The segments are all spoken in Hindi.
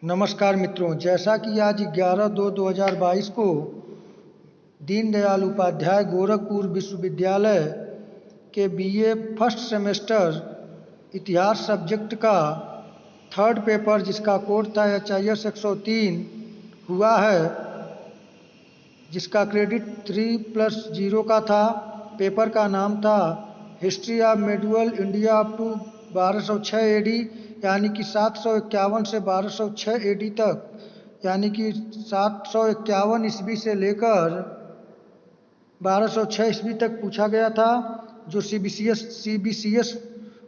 नमस्कार मित्रों, जैसा कि आज 11/2/2022 को दीनदयाल उपाध्याय गोरखपुर विश्वविद्यालय के बीए फर्स्ट सेमेस्टर इतिहास सब्जेक्ट का थर्ड पेपर, जिसका कोड था HIS 103, हुआ है, जिसका क्रेडिट 3+0 का था। पेपर का नाम था history of medieval India up to 1206 AD, यानी कि 751 से 1206 AD तक, यानी कि 751 ईस्वी से लेकर 1206 ईस्वी तक पूछा गया था, जो CBCS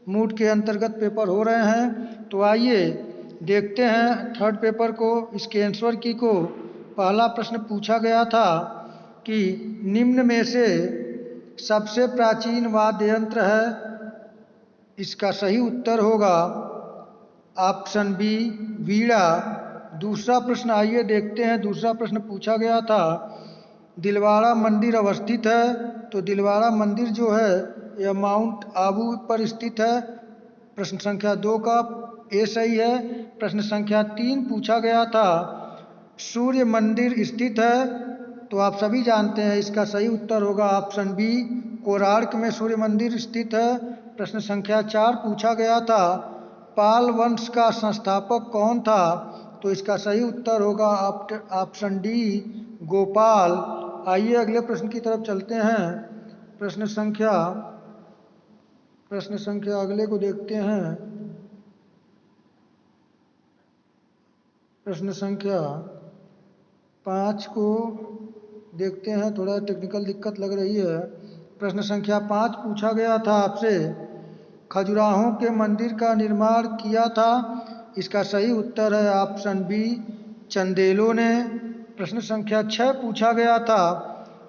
मूड के अंतर्गत पेपर हो रहे हैं। तो आइए देखते हैं थर्ड पेपर को, इसके आंसर की को। पहला प्रश्न पूछा गया था कि निम्न में से सबसे प्राचीन वाद्य यंत्र है। इसका सही उत्तर होगा ऑप्शन बी, वीणा। दूसरा प्रश्न आइए देखते हैं। दूसरा प्रश्न पूछा गया था दिलवाड़ा मंदिर अवस्थित है। तो दिलवाड़ा मंदिर जो है यह माउंट आबू पर स्थित है। प्रश्न संख्या 2 का ए सही है। प्रश्न संख्या 3 पूछा गया था सूर्य मंदिर स्थित है। तो आप सभी जानते हैं इसका सही उत्तर होगा ऑप्शन बी, कोणार्क में सूर्य मंदिर स्थित है। प्रश्न संख्या 4 पूछा गया था पाल वंश का संस्थापक कौन था। तो इसका सही उत्तर होगा ऑप्शन डी, गोपाल। आइए अगले प्रश्न की तरफ चलते हैं। प्रश्न संख्या अगले को देखते हैं। प्रश्न संख्या 5 को देखते हैं। थोड़ा टेक्निकल दिक्कत लग रही है। प्रश्न संख्या 5 पूछा गया था आपसे खजुराहों के मंदिर का निर्माण किया था। इसका सही उत्तर है ऑप्शन बी, चंदेलों ने। प्रश्न संख्या 6 पूछा गया था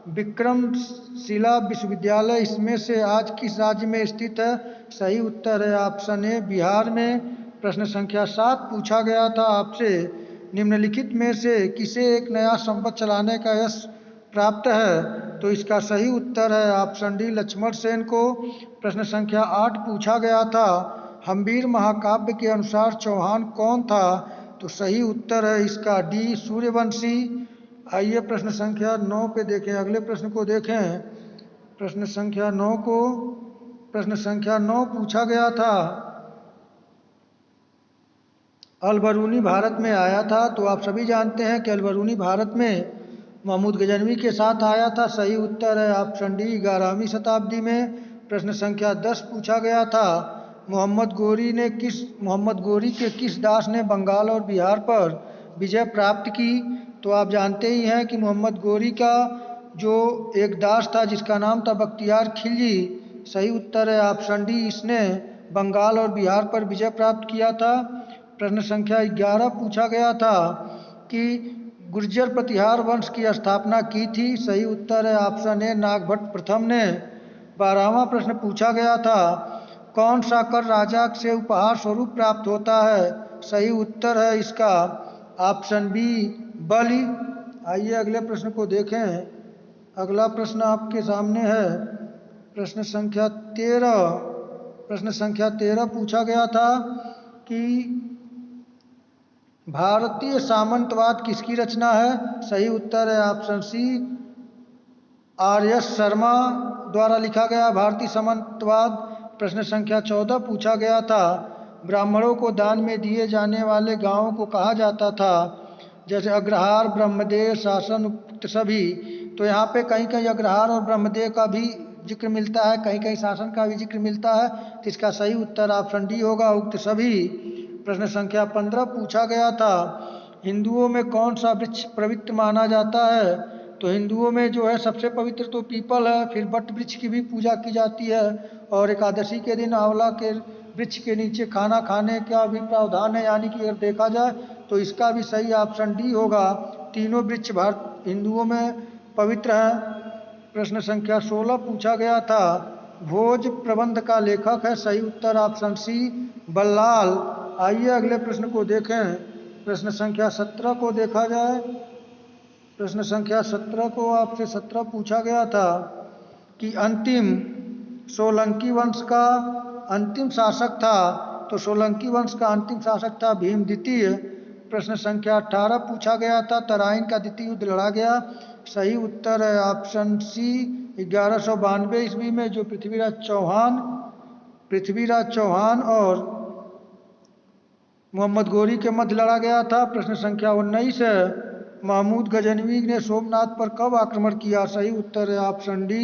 विक्रमशिला विश्वविद्यालय इसमें से आज किस राज्य में स्थित है। सही उत्तर है ऑप्शन ए, बिहार में। प्रश्न संख्या 7 पूछा गया था आपसे निम्नलिखित में से किसे एक नया संपत चलाने का यश प्राप्त है। तो इसका सही उत्तर है ऑप्शन डी, लक्ष्मण सेन को। प्रश्न संख्या 8 पूछा गया था हम्बीर महाकाव्य के अनुसार चौहान कौन था। तो सही उत्तर है इसका डी, सूर्यवंशी। आइए प्रश्न संख्या 9 पे देखें, अगले प्रश्न को देखें। प्रश्न संख्या 9 पूछा गया था अलबरूनी भारत में आया था। तो आप सभी जानते हैं कि अलबरूनी भारत में महमूद गजनवी के साथ आया था। सही उत्तर है ऑप्शन डी, 11वीं शताब्दी में। प्रश्न संख्या 10 पूछा गया था मोहम्मद गोरी के किस दास ने बंगाल और बिहार पर विजय प्राप्त की। तो आप जानते ही हैं कि मोहम्मद गोरी का जो एक दास था जिसका नाम था बख्तियार खिलजी। सही उत्तर है ऑप्शन डी, इसने बंगाल और बिहार पर विजय प्राप्त किया था। प्रश्न संख्या 11 पूछा गया था कि गुर्जर प्रतिहार वंश की स्थापना की थी। सही उत्तर है ऑप्शन ए, नागभट्ट प्रथम ने। 12वां प्रश्न पूछा गया था कौन सा कर राजा से उपहार स्वरूप प्राप्त होता है। सही उत्तर है इसका ऑप्शन बी, बलि। आइए अगले प्रश्न को देखें। अगला प्रश्न आपके सामने है प्रश्न संख्या 13 पूछा गया था कि भारतीय सामंतवाद किसकी रचना है। सही उत्तर है ऑप्शन सी, RS शर्मा द्वारा लिखा गया भारतीय सामंतवाद। प्रश्न संख्या 14 पूछा गया था ब्राह्मणों को दान में दिए जाने वाले गांवों को कहा जाता था, जैसे अग्रहार, ब्रह्मदेव, शासन, उक्त सभी। तो यहाँ पे कहीं कहीं अग्रहार और ब्रह्मदेव का भी जिक्र मिलता है, कहीं कहीं शासन का भी जिक्र मिलता है। तो इसका सही उत्तर ऑप्शन डी होगा, उक्त सभी। प्रश्न संख्या 15 पूछा गया था हिंदुओं में कौन सा वृक्ष पवित्र माना जाता है। तो हिंदुओं में जो है सबसे पवित्र तो पीपल है, फिर वट वृक्ष की भी पूजा की जाती है, और एकादशी के दिन आंवला के वृक्ष के नीचे खाना खाने का भी प्रावधान है। यानी कि अगर देखा जाए तो इसका भी सही ऑप्शन डी होगा। तीनों वृक्ष भारत हिंदुओं में पवित्र हैं। प्रश्न संख्या 16 पूछा गया था भोज प्रबंध का लेखक है। सही उत्तर ऑप्शन सी, बल्लाल। आइए अगले प्रश्न को देखें। प्रश्न संख्या 17 को देखा जाए। प्रश्न संख्या 17 को आपसे 17 पूछा गया था कि अंतिम सोलंकी वंश का अंतिम शासक था। तो सोलंकी वंश का अंतिम शासक था भीम द्वितीय। प्रश्न संख्या 18 पूछा गया था, तराइन का द्वितीय युद्ध लड़ा गया। सही उत्तर है ऑप्शन सी 1192 ईस्वी में, जो पृथ्वीराज चौहान और मोहम्मद गोरी के मध्य लड़ा गया था। प्रश्न संख्या 19 है, महमूद गजनवी ने सोमनाथ पर कब आक्रमण किया? सही उत्तर है ऑप्शन डी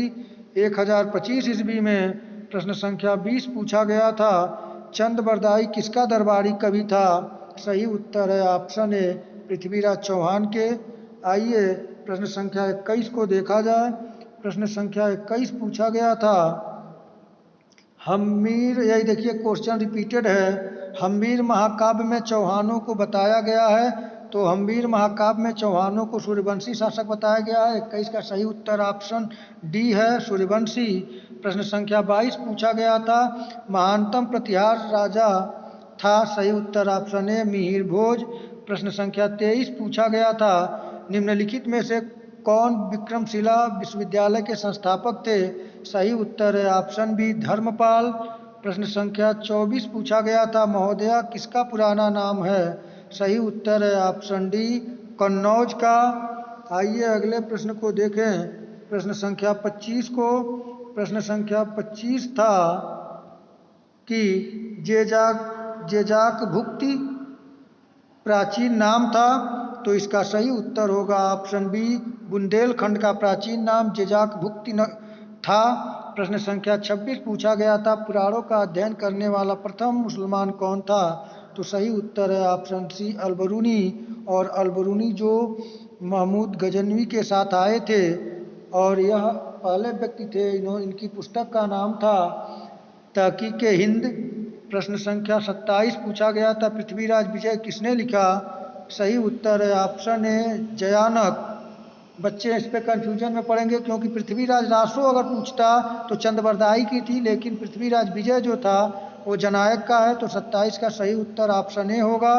1025 ईस्वी में। प्रश्न संख्या 20 पूछा गया था, चंद बरदाई किसका दरबारी कवि था? सही उत्तर है ऑप्शन ए पृथ्वीराज चौहान के। आइए प्रश्न संख्या 21 को देखा जाए। प्रश्न संख्या 21 पूछा गया था, हम्मीर, यही देखिए क्वेश्चन रिपीटेड है, हम्मीर महाकाव्य में चौहानों को बताया गया है, तो हम्मीर महाकाव्य में चौहानों को सूर्यवंशी शासक बताया गया है। 21 का सही उत्तर ऑप्शन डी है सूर्यवंशी। प्रश्न संख्या 22 पूछा गया था, महानतम प्रतिहार राजा था? सही उत्तर ऑप्शन ए मिहिर भोज। प्रश्न संख्या 23 पूछा गया था, निम्नलिखित में से कौन विक्रमशिला विश्वविद्यालय के संस्थापक थे? सही उत्तर है ऑप्शन बी धर्मपाल। प्रश्न संख्या 24 पूछा गया था, महोदया किसका पुराना नाम है? सही उत्तर है ऑप्शन डी कन्नौज का। आइए अगले प्रश्न को देखें, प्रश्न संख्या 25 को। प्रश्न संख्या 25 था कि जेजाक भुक्ति प्राचीन नाम था, तो इसका सही उत्तर होगा ऑप्शन बी बुंदेलखंड का प्राचीन नाम जेजाक भुक्ति था। प्रश्न संख्या 26 पूछा गया था, पुराणों का अध्ययन करने वाला प्रथम मुसलमान कौन था? तो सही उत्तर है ऑप्शन सी अलबरूनी। और अलबरूनी जो महमूद गजनवी के साथ आए थे, और यह पहले व्यक्ति थे, इनकी पुस्तक का नाम था तहकीक हिंद। प्रश्न संख्या 27 पूछा गया था, पृथ्वीराज विजय किसने लिखा? सही उत्तर है ऑप्शन ए जयानक। बच्चे इस पे कंफ्यूजन में पड़ेंगे, क्योंकि पृथ्वीराज रासो अगर पूछता तो चंद्रबरदाई की थी, लेकिन पृथ्वीराज विजय जो था वो जनायक का है, तो 27 का सही उत्तर ऑप्शन ए होगा।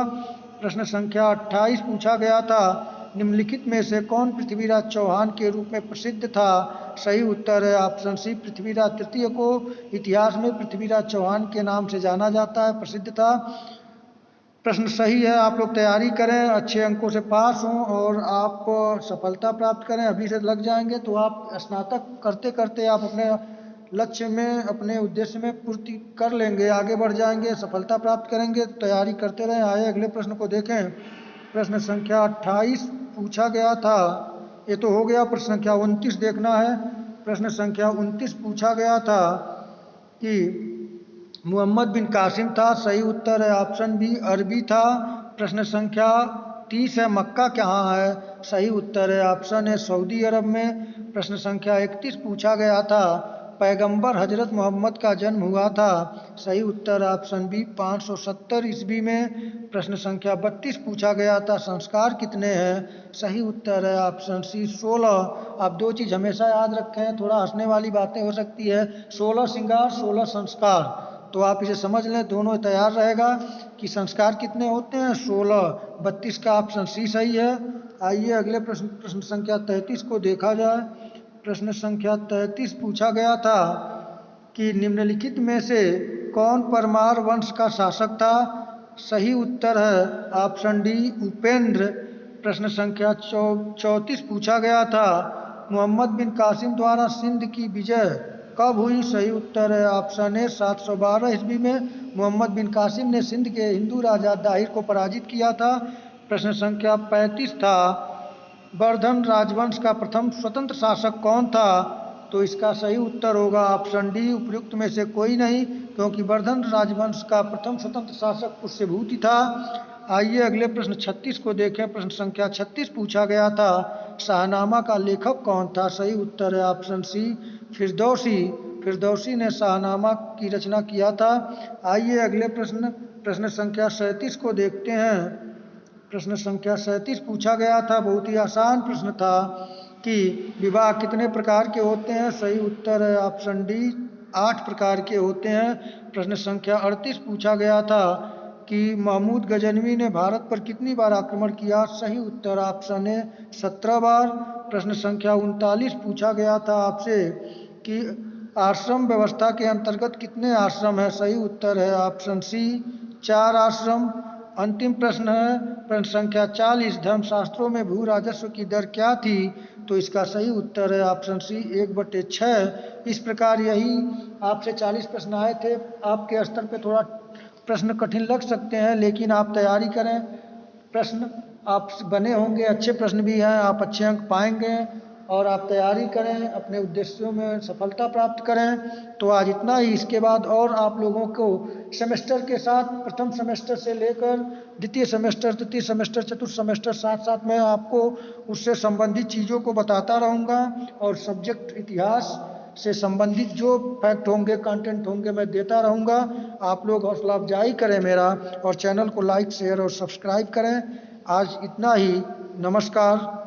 प्रश्न संख्या 28 पूछा गया था, निम्नलिखित में से कौन पृथ्वीराज चौहान के रूप में प्रसिद्ध था? सही उत्तर है ऑप्शन सी पृथ्वीराज तृतीय को इतिहास में पृथ्वीराज चौहान के नाम से जाना जाता है, प्रसिद्ध था। प्रश्न सही है, आप लोग तैयारी करें, अच्छे अंकों से पास हों और आप सफलता प्राप्त करें। अभी से लग जाएंगे तो आप स्नातक करते करते आप अपने लक्ष्य में, अपने उद्देश्य में पूर्ति कर लेंगे, आगे बढ़ जाएंगे, सफलता प्राप्त करेंगे। तैयारी करते रहें। आइए अगले प्रश्न को देखें। प्रश्न संख्या 28 पूछा गया था, ये तो हो गया। प्रश्न संख्या 29 देखना है। प्रश्न संख्या 29 पूछा गया था कि मोहम्मद बिन कासिम था। सही उत्तर है ऑप्शन बी अरबी था। प्रश्न संख्या 30 है, मक्का कहाँ है? सही उत्तर है ऑप्शन ए सऊदी अरब में। प्रश्न संख्या 31 पूछा गया था, पैगंबर हजरत मोहम्मद का जन्म हुआ था? सही उत्तर ऑप्शन बी 570 ईस्वी में। प्रश्न संख्या 32 पूछा गया था, संस्कार कितने हैं? सही उत्तर है ऑप्शन सी 16। आप दो चीज़ हमेशा याद रखें, थोड़ा हंसने वाली बातें हो सकती है, 16 श्रृंगार 16 संस्कार, तो आप इसे समझ लें, दोनों तैयार रहेगा कि संस्कार कितने होते हैं 16। 32 का ऑप्शन सी सही है। आइए अगले प्रश्न संख्या 33 को देखा जाए। प्रश्न संख्या 33 पूछा गया था कि निम्नलिखित में से कौन परमार वंश का शासक था? सही उत्तर है ऑप्शन डी उपेंद्र। प्रश्न संख्या 34 पूछा गया था, मोहम्मद बिन कासिम द्वारा सिंध की विजय कब हुई? सही उत्तर है ऑप्शन ए 712 ईस्वी में। मोहम्मद बिन कासिम ने सिंध के हिंदू राजा दाहिर को पराजित किया था। प्रश्न संख्या 35 था, वर्धन राजवंश का प्रथम स्वतंत्र शासक कौन था? तो इसका सही उत्तर होगा ऑप्शन डी उपयुक्त में से कोई नहीं, क्योंकि वर्धन राजवंश का प्रथम स्वतंत्र शासक पुष्यभूति था। आइए अगले प्रश्न 36 को देखें। प्रश्न संख्या 36 पूछा गया था, शाहनामा का लेखक कौन था? सही उत्तर है ऑप्शन सी फिरदौसी ने शाहनामा की रचना किया था। आइए अगले प्रश्न संख्या 37 को देखते हैं। प्रश्न संख्या 37 पूछा गया था, बहुत ही आसान प्रश्न था कि विवाह कितने प्रकार के होते हैं? सही उत्तर है ऑप्शन डी 8 प्रकार के होते हैं। प्रश्न संख्या 38 पूछा गया था कि महमूद गजनवी ने भारत पर कितनी बार आक्रमण किया? सही उत्तर ऑप्शन ए 17 बार। प्रश्न संख्या 39 पूछा गया था आपसे कि आश्रम व्यवस्था के अंतर्गत कितने आश्रम हैं? सही उत्तर है ऑप्शन सी 4 आश्रम। अंतिम प्रश्न है प्रश्न संख्या 40, धर्मशास्त्रों में भू राजस्व की दर क्या थी? तो इसका सही उत्तर है ऑप्शन सी 1/6। इस प्रकार यही आपसे 40 प्रश्न आए थे। आपके स्तर पे थोड़ा प्रश्न कठिन लग सकते हैं, लेकिन आप तैयारी करें। प्रश्न आप बने होंगे, अच्छे प्रश्न भी हैं, आप अच्छे अंक पाएंगे और आप तैयारी करें, अपने उद्देश्यों में सफलता प्राप्त करें। तो आज इतना ही। इसके बाद और आप लोगों को सेमेस्टर के साथ प्रथम सेमेस्टर से लेकर द्वितीय सेमेस्टर, तृतीय सेमेस्टर, चतुर्थ सेमेस्टर, साथ साथ मैं आपको उससे संबंधित चीज़ों को बताता रहूँगा और सब्जेक्ट इतिहास से संबंधित जो फैक्ट होंगे, कंटेंट होंगे, मैं देता रहूँगा। आप लोग हौसला अफजाई करें मेरा और चैनल को लाइक, शेयर और सब्सक्राइब करें। आज इतना ही। नमस्कार।